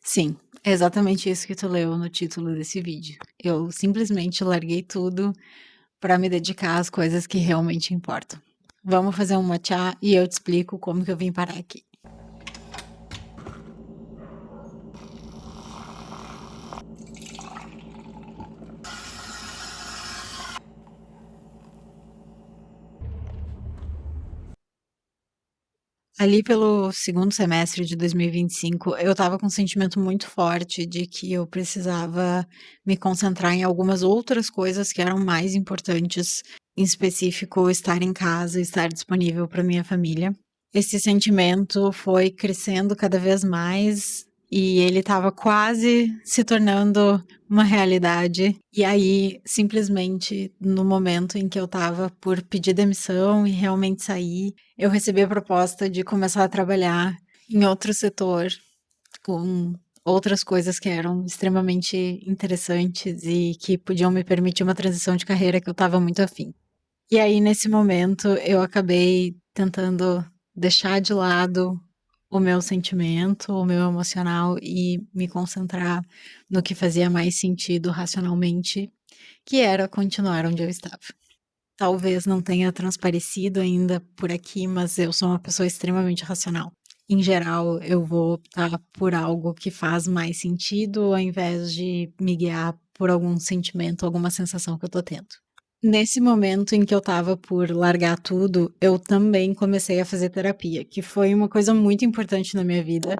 Sim, é exatamente isso que tu leu no título desse vídeo. Eu simplesmente larguei tudo para me dedicar às coisas que realmente importam. Vamos fazer um matcha e eu te explico como que eu vim parar aqui. Ali pelo segundo semestre de 2025, eu estava com um sentimento muito forte de que eu precisava me concentrar em algumas outras coisas que eram mais importantes, em específico estar em casa, estar disponível para minha família. Esse sentimento foi crescendo cada vez mais e ele estava quase se tornando uma realidade. E aí, simplesmente, no momento em que eu estava por pedir demissão e realmente sair, eu recebi a proposta de começar a trabalhar em outro setor, com outras coisas que eram extremamente interessantes e que podiam me permitir uma transição de carreira que eu estava muito afim. E aí, nesse momento, eu acabei tentando deixar de lado o meu sentimento, o meu emocional e me concentrar no que fazia mais sentido racionalmente, que era continuar onde eu estava. Talvez não tenha transparecido ainda por aqui, mas eu sou uma pessoa extremamente racional. Em geral, eu vou optar por algo que faz mais sentido ao invés de me guiar por algum sentimento, alguma sensação que eu tô tendo. Nesse momento em que eu estava por largar tudo, eu também comecei a fazer terapia, que foi uma coisa muito importante na minha vida.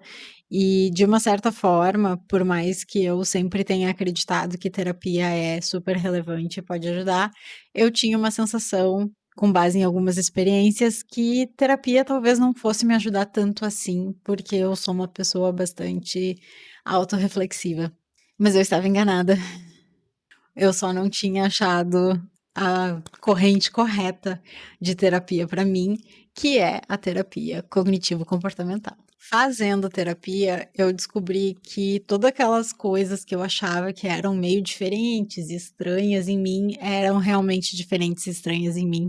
E, de uma certa forma, por mais que eu sempre tenha acreditado que terapia é super relevante e pode ajudar, eu tinha uma sensação, com base em algumas experiências, que terapia talvez não fosse me ajudar tanto assim, porque eu sou uma pessoa bastante autorreflexiva. Mas eu estava enganada. Eu só não tinha achado a corrente correta de terapia para mim, que é a terapia cognitivo-comportamental. Fazendo terapia, eu descobri que todas aquelas coisas que eu achava que eram meio diferentes e estranhas em mim eram realmente diferentes e estranhas em mim.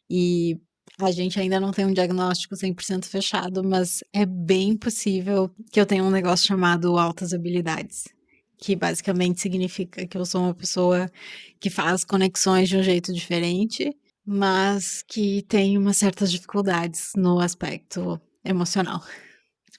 E a gente ainda não tem um diagnóstico 100% fechado, mas é bem possível que eu tenha um negócio chamado altas habilidades, que basicamente significa que eu sou uma pessoa que faz conexões de um jeito diferente, mas que tem umas certas dificuldades no aspecto emocional.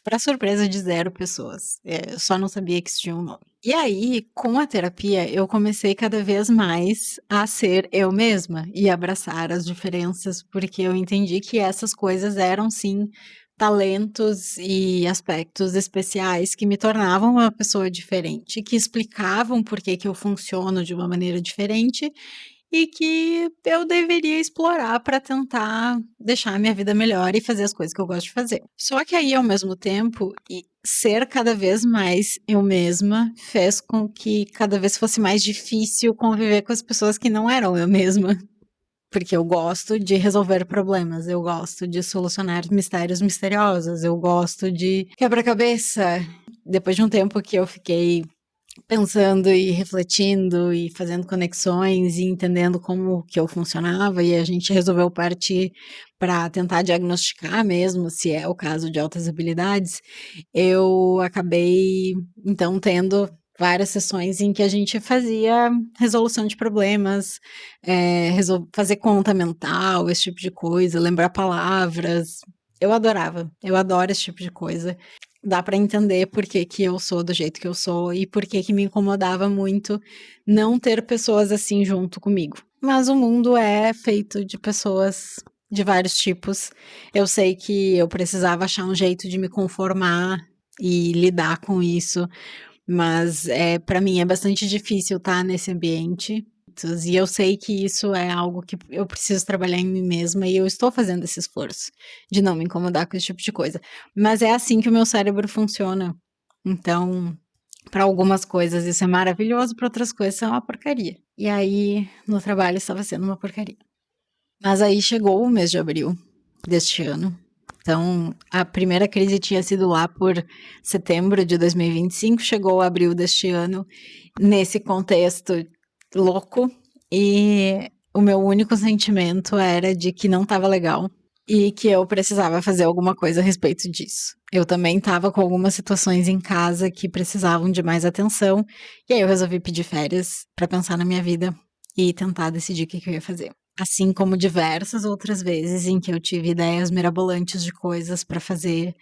Para surpresa de zero pessoas. Eu só não sabia que isso tinha um nome. E aí, com a terapia, eu comecei cada vez mais a ser eu mesma e abraçar as diferenças, porque eu entendi que essas coisas eram sim talentos e aspectos especiais que me tornavam uma pessoa diferente, que explicavam por que eu funciono de uma maneira diferente e que eu deveria explorar para tentar deixar a minha vida melhor e fazer as coisas que eu gosto de fazer. Só que aí, ao mesmo tempo, ser cada vez mais eu mesma fez com que cada vez fosse mais difícil conviver com as pessoas que não eram eu mesma. Porque eu gosto de resolver problemas, eu gosto de solucionar mistérios misteriosos, eu gosto de quebra-cabeça. Depois de um tempo que eu fiquei pensando e refletindo e fazendo conexões e entendendo como que eu funcionava, e a gente resolveu partir para tentar diagnosticar mesmo se é o caso de altas habilidades. Eu acabei então tendo várias sessões em que a gente fazia resolução de problemas, fazer conta mental, esse tipo de coisa, lembrar palavras. Eu adorava, eu adoro esse tipo de coisa. Dá para entender por que que eu sou do jeito que eu sou e por que que me incomodava muito não ter pessoas assim junto comigo. Mas o mundo é feito de pessoas de vários tipos. Eu sei que eu precisava achar um jeito de me conformar e lidar com isso, mas para mim é bastante difícil estar nesse ambiente. E eu sei que isso é algo que eu preciso trabalhar em mim mesma e eu estou fazendo esse esforço de não me incomodar com esse tipo de coisa. Mas é assim que o meu cérebro funciona. Então, para algumas coisas isso é maravilhoso, para outras coisas isso é uma porcaria. E aí, no trabalho estava sendo uma porcaria. Mas aí chegou o mês de abril deste ano. Então, a primeira crise tinha sido lá por setembro de 2025, chegou abril deste ano, nesse contexto louco, e o meu único sentimento era de que não estava legal, e que eu precisava fazer alguma coisa a respeito disso. Eu também estava com algumas situações em casa que precisavam de mais atenção, e aí eu resolvi pedir férias para pensar na minha vida e tentar decidir o que eu ia fazer. Assim como diversas outras vezes em que eu tive ideias mirabolantes de coisas para fazer,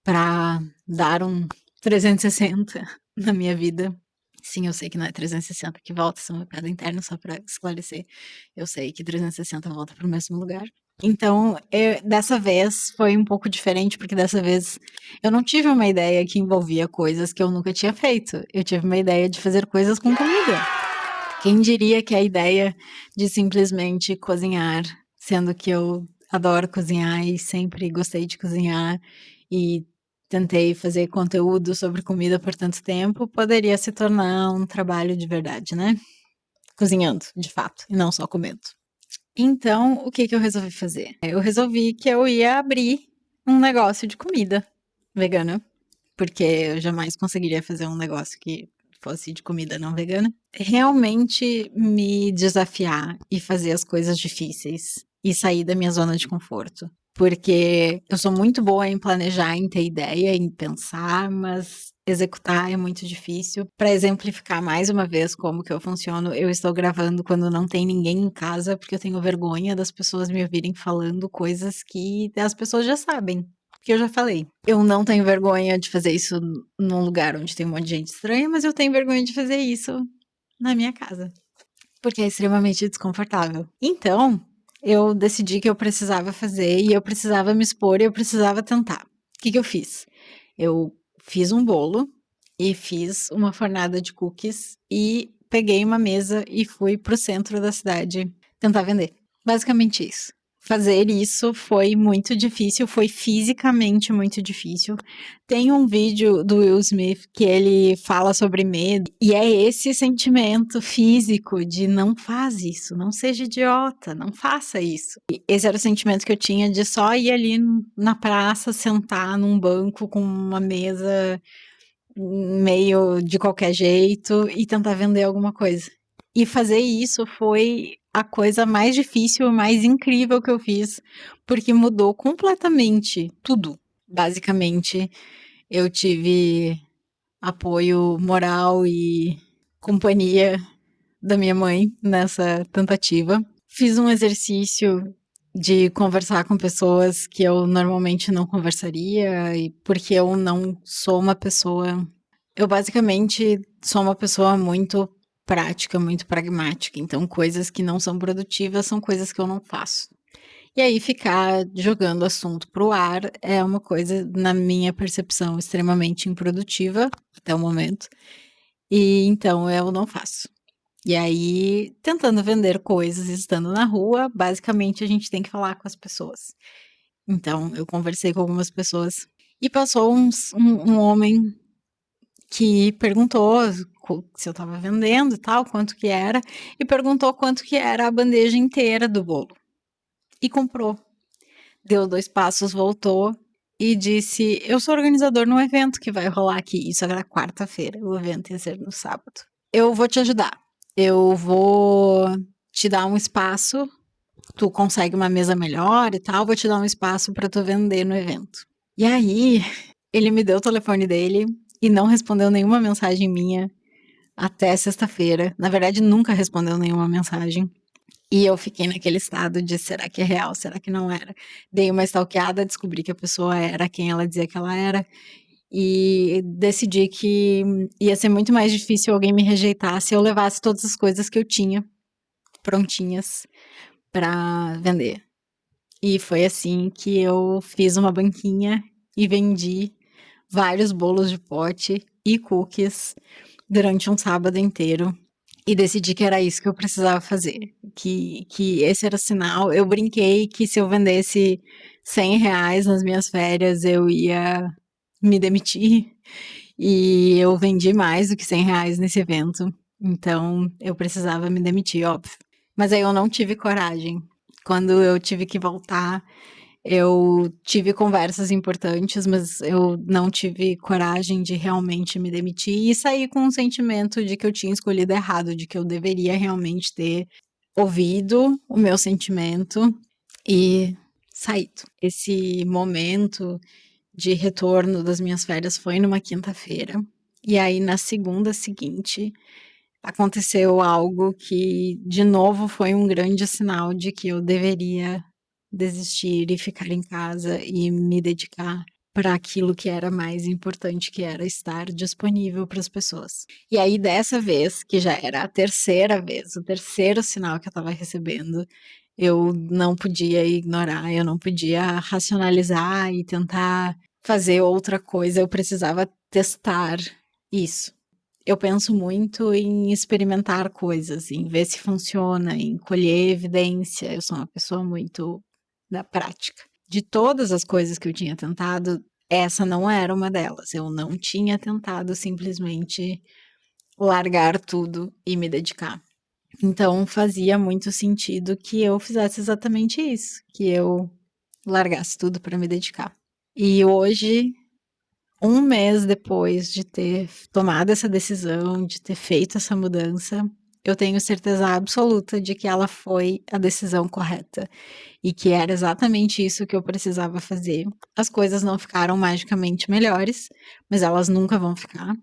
para dar um 360 na minha vida. Sim, eu sei que não é 360 que volta, isso é uma piada interna, só para esclarecer. Eu sei que 360 volta para o mesmo lugar. Então, dessa vez foi um pouco diferente, porque dessa vez eu não tive uma ideia que envolvia coisas que eu nunca tinha feito. Eu tive uma ideia de fazer coisas com comida. Quem diria que a ideia de simplesmente cozinhar, sendo que eu adoro cozinhar e sempre gostei de cozinhar e tentei fazer conteúdo sobre comida por tanto tempo, poderia se tornar um trabalho de verdade, né? Cozinhando, de fato, e não só comendo. Então, o que eu resolvi fazer? Eu resolvi que eu ia abrir um negócio de comida vegana, porque eu jamais conseguiria fazer um negócio que fosse de comida não vegana. Realmente me desafiar e fazer as coisas difíceis e sair da minha zona de conforto. Porque eu sou muito boa em planejar, em ter ideia, em pensar, mas executar é muito difícil. Para exemplificar mais uma vez como que eu funciono, eu estou gravando quando não tem ninguém em casa, porque eu tenho vergonha das pessoas me ouvirem falando coisas que as pessoas já sabem. Que eu já falei. Eu não tenho vergonha de fazer isso num lugar onde tem um monte de gente estranha, mas eu tenho vergonha de fazer isso na minha casa. Porque é extremamente desconfortável. Então, eu decidi que eu precisava fazer e eu precisava me expor e eu precisava tentar. O que eu fiz? Eu fiz um bolo e fiz uma fornada de cookies e peguei uma mesa e fui pro centro da cidade tentar vender. Basicamente isso. Fazer isso foi muito difícil, foi fisicamente muito difícil. Tem um vídeo do Will Smith que ele fala sobre medo, e é esse sentimento físico de não faz isso, não seja idiota, não faça isso. E esse era o sentimento que eu tinha de só ir ali na praça, sentar num banco com uma mesa meio de qualquer jeito e tentar vender alguma coisa. E fazer isso foi a coisa mais difícil, mais incrível que eu fiz, porque mudou completamente tudo. Basicamente, eu tive apoio moral e companhia da minha mãe nessa tentativa. Fiz um exercício de conversar com pessoas que eu normalmente não conversaria, e porque eu não sou uma pessoa. Eu basicamente sou uma pessoa muito prática, muito pragmática. Então, coisas que não são produtivas são coisas que eu não faço. E aí, ficar jogando assunto pro ar é uma coisa, na minha percepção, extremamente improdutiva até o momento. E então eu não faço. E aí, tentando vender coisas, estando na rua, basicamente a gente tem que falar com as pessoas. Então, eu conversei com algumas pessoas e passou um homem que perguntou se eu estava vendendo e tal, quanto que era, e perguntou quanto que era a bandeja inteira do bolo. E comprou. Deu 2 passos, voltou e disse: Eu sou organizador num evento que vai rolar aqui. Isso era quarta-feira, o evento ia ser no sábado. Eu vou te ajudar. Eu vou te dar um espaço. Tu consegue uma mesa melhor e tal, vou te dar um espaço para tu vender no evento. E aí, ele me deu o telefone dele e não respondeu nenhuma mensagem minha até sexta-feira. Na verdade, nunca respondeu nenhuma mensagem. E eu fiquei naquele estado de será que é real, será que não era? Dei uma stalkeada, descobri que a pessoa era quem ela dizia que ela era. E decidi que ia ser muito mais difícil alguém me rejeitar se eu levasse todas as coisas que eu tinha prontinhas para vender. E foi assim que eu fiz uma banquinha e vendi vários bolos de pote e cookies durante um sábado inteiro. E decidi que era isso que eu precisava fazer. Que esse era o sinal. Eu brinquei que se eu vendesse R$ 100 nas minhas férias, eu ia me demitir. E eu vendi mais do que R$ 100 nesse evento. Então, eu precisava me demitir, óbvio. Mas aí eu não tive coragem. Quando eu tive que voltar, eu tive conversas importantes, mas eu não tive coragem de realmente me demitir e sair com um sentimento de que eu tinha escolhido errado, de que eu deveria realmente ter ouvido o meu sentimento e saído. Esse momento de retorno das minhas férias foi numa quinta-feira, e aí na segunda seguinte aconteceu algo que, de novo, foi um grande sinal de que eu deveria desistir e ficar em casa e me dedicar para aquilo que era mais importante, que era estar disponível para as pessoas. E aí, dessa vez, que já era a terceira vez, o terceiro sinal que eu estava recebendo, eu não podia ignorar, eu não podia racionalizar e tentar fazer outra coisa, eu precisava testar isso. Eu penso muito em experimentar coisas, em ver se funciona, em colher evidência. Eu sou uma pessoa muito da prática. De todas as coisas que eu tinha tentado, essa não era uma delas. Eu não tinha tentado simplesmente largar tudo e me dedicar. Então fazia muito sentido que eu fizesse exatamente isso, que eu largasse tudo para me dedicar. E hoje, um mês depois de ter tomado essa decisão, de ter feito essa mudança, eu tenho certeza absoluta de que ela foi a decisão correta e que era exatamente isso que eu precisava fazer. As coisas não ficaram magicamente melhores, mas elas nunca vão ficar.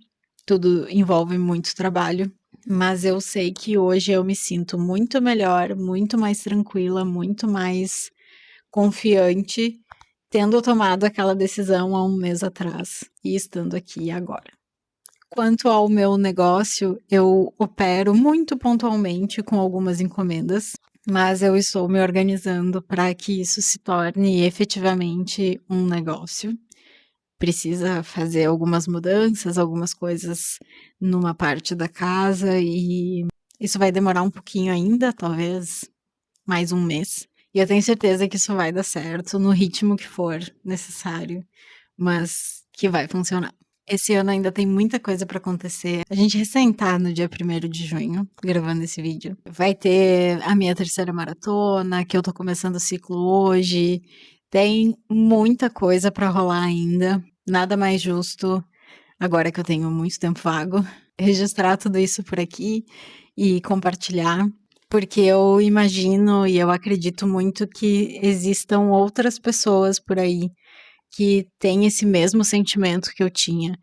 Tudo envolve muito trabalho, mas eu sei que hoje eu me sinto muito melhor, muito mais tranquila, muito mais confiante, tendo tomado aquela decisão há um mês atrás e estando aqui agora. Quanto ao meu negócio, eu opero muito pontualmente com algumas encomendas, mas eu estou me organizando para que isso se torne efetivamente um negócio. Precisa fazer algumas mudanças, algumas coisas numa parte da casa e isso vai demorar um pouquinho ainda, talvez mais um mês. E eu tenho certeza que isso vai dar certo no ritmo que for necessário, mas que vai funcionar. Esse ano ainda tem muita coisa para acontecer. A gente recém tá no dia 1º de junho, gravando esse vídeo. Vai ter a minha terceira maratona, que eu tô começando o ciclo hoje. Tem muita coisa para rolar ainda. Nada mais justo, agora que eu tenho muito tempo vago, registrar tudo isso por aqui e compartilhar, porque eu imagino e eu acredito muito que existam outras pessoas por aí que têm esse mesmo sentimento que eu tinha,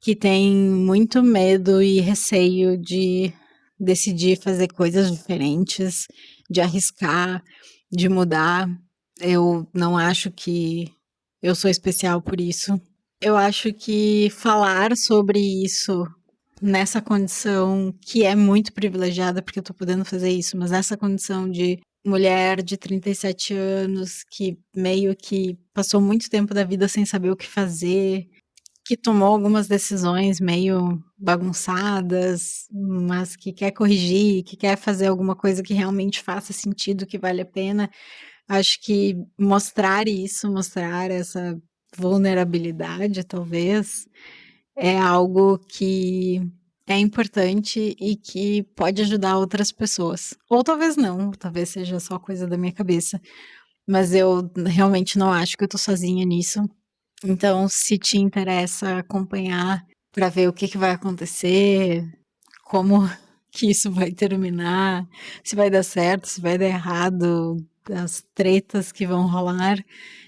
que têm muito medo e receio de decidir fazer coisas diferentes, de arriscar, de mudar. Eu não acho que eu sou especial por isso. Eu acho que falar sobre isso nessa condição que é muito privilegiada, porque eu tô podendo fazer isso, mas nessa condição de mulher de 37 anos que meio que passou muito tempo da vida sem saber o que fazer, que tomou algumas decisões meio bagunçadas, mas que quer corrigir, que quer fazer alguma coisa que realmente faça sentido, que vale a pena. Acho que mostrar isso, mostrar essa vulnerabilidade, talvez, é algo que é importante e que pode ajudar outras pessoas. Ou talvez não, talvez seja só coisa da minha cabeça, mas eu realmente não acho que eu tô sozinha nisso. Então, se te interessa acompanhar para ver o que que vai acontecer, como que isso vai terminar, se vai dar certo, se vai dar errado, as tretas que vão rolar,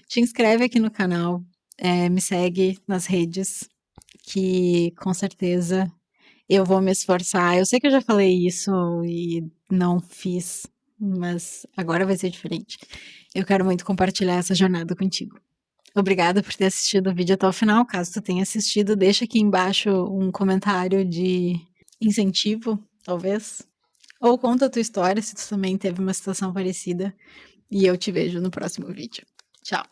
te inscreve aqui no canal, me segue nas redes, que com certeza eu vou me esforçar. Eu sei que eu já falei isso e não fiz, mas agora vai ser diferente. Eu quero muito compartilhar essa jornada contigo. Obrigada por ter assistido o vídeo até o final. Caso tu tenha assistido, deixa aqui embaixo um comentário de incentivo, talvez. Ou conta a tua história se tu também teve uma situação parecida. E eu te vejo no próximo vídeo. Tchau!